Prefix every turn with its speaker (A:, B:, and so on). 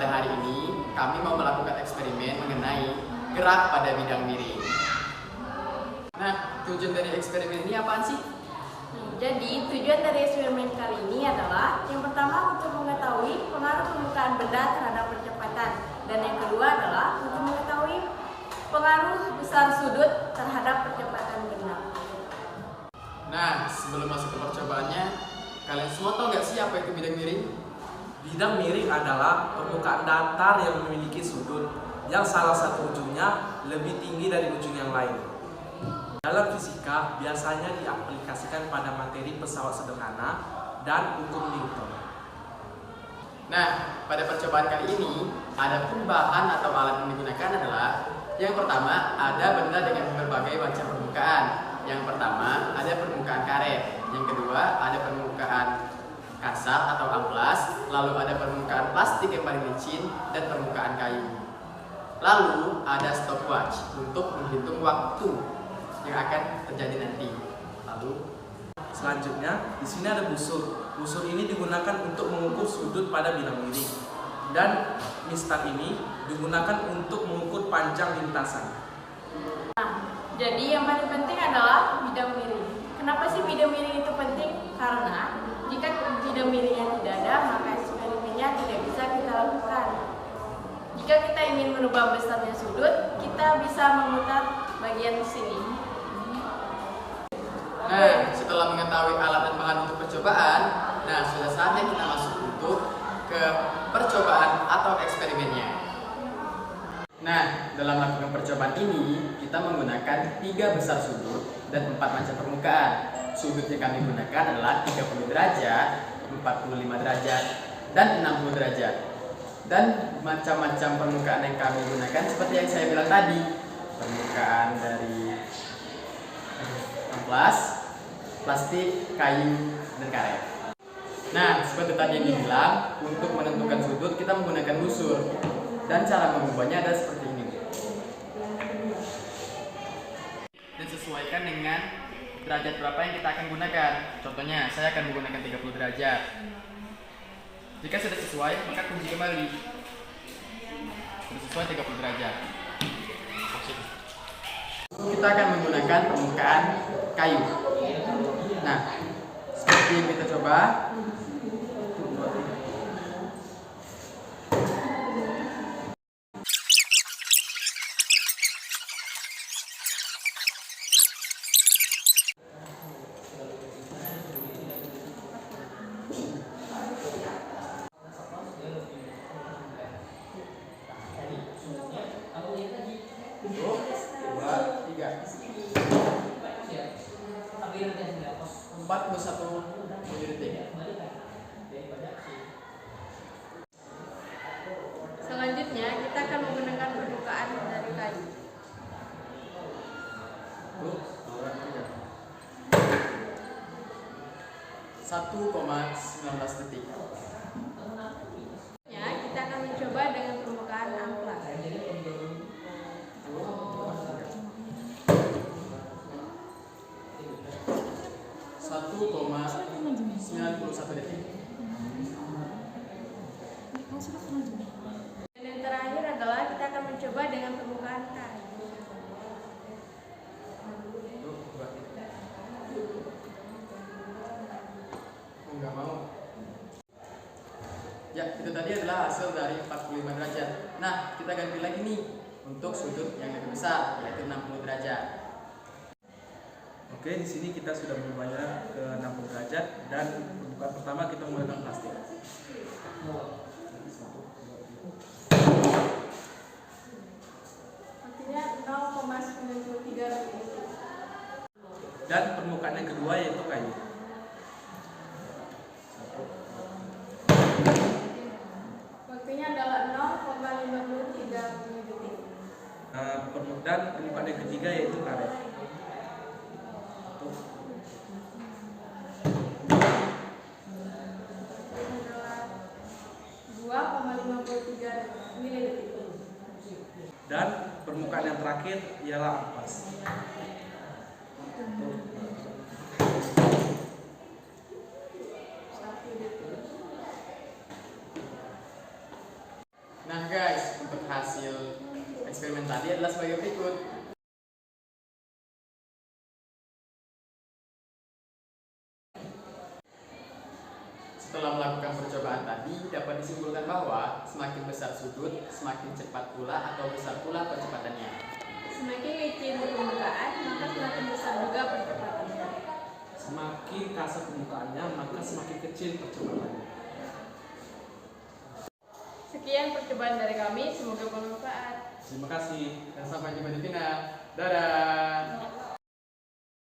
A: pada hari ini kami mau melakukan eksperimen mengenai gerak pada bidang miring. Nah, tujuan dari eksperimen ini apaan sih?
B: Jadi, tujuan dari eksperimen kali ini adalah yang pertama untuk mengetahui pengaruh permukaan benda terhadap percepatan, dan yang kedua adalah untuk mengetahui pengaruh besar sudut terhadap percepatan benda.
A: Nah, sebelum masuk ke percobaannya, kalian semua tahu nggak sih apa itu bidang miring?
C: Bidang miring adalah permukaan datar yang memiliki sudut yang salah satu ujungnya lebih tinggi dari ujung yang lain. Dalam fisika, biasanya diaplikasikan pada materi pesawat sederhana dan hukum Newton.
A: Nah, pada percobaan kali ini, adapun bahan atau alat yang digunakan adalah yang pertama, ada benda dengan berbagai macam permukaan. Yang pertama, ada permukaan karet. Yang kedua, ada permukaan kasar atau amplas. Lalu ada permukaan plastik yang paling licin dan permukaan kayu. Lalu ada stopwatch untuk menghitung waktu yang akan terjadi nanti. Lalu
C: selanjutnya, di sini ada busur. Busur ini digunakan untuk mengukur sudut pada bidang miring. Dan mistar ini digunakan untuk mengukur panjang lintasan.
B: Jadi yang paling penting adalah bidang miring. Kenapa sih bidang miring itu penting? Karena jika bidang miringnya tidak ada, maka eksperimennya tidak bisa kita lakukan. Jika kita ingin merubah besarnya sudut, kita bisa memutar bagian sini.
A: Nah, setelah mengetahui alat dan bahan untuk percobaan, nah sudah saatnya kita masuk untuk ke percobaan atau eksperimennya. Nah, dalam melakukan percobaan ini, kita menggunakan 3 besar sudut dan 4 macam permukaan. Sudut yang kami gunakan adalah 30 derajat, 45 derajat, dan 60 derajat. Dan macam-macam permukaan yang kami gunakan seperti yang saya bilang tadi. Permukaan dari amplas, plastik, kayu, dan karet. Nah, seperti tadi yang dibilang, untuk menentukan sudut kita menggunakan busur. Dan cara mengubahnya ada seperti ini. Dan sesuaikan dengan derajat berapa yang kita akan gunakan. Contohnya, saya akan menggunakan 30 derajat. Jika sudah sesuai, maka kunci kembali. Sudah sesuai 30 derajat. Kita akan menggunakan permukaan kayu. Nah, seperti yang kita coba.
B: Selanjutnya, kita akan menggunakan permukaan dari kayu.
A: 1,19 detik.
B: Ya, kita akan mencoba dengan permukaan amplas.
A: 1,91 detik.
B: Dan yang terakhir adalah kita akan mencoba dengan permukaan kayu.
A: Enggak mau. Ya, itu tadi adalah hasil dari 45 derajat. Nah, kita ganti lagi nih untuk sudut yang lebih besar, yaitu 60 derajat.
C: Oke, di sini kita sudah mengubahnya ke 60 derajat dan permukaan pertama kita menggunakan plastik.
B: Artinya 0,93 mm.
C: Dan permukaan yang kedua yaitu kayu.
B: Waktunya adalah 0,53 detik.
C: Dan permukaan yang ketiga yaitu karet.
B: Adalah 2,53 ml.
C: Dan permukaan yang terakhir ialah amplas.
A: Nah guys, untuk hasil eksperimen tadi adalah sebagai berikut. Setelah melakukan percobaan tadi, dapat disimpulkan bahwa semakin besar sudut, semakin cepat pula atau besar pula percepatannya.
B: Semakin licin permukaan, maka semakin besar juga percepatannya.
C: Semakin kasar permukaannya, maka semakin kecil percepatannya.
B: Sekian percobaan dari kami, semoga bermanfaat.
C: Terima kasih.
A: Dan sampai jumpa di final. Dadah!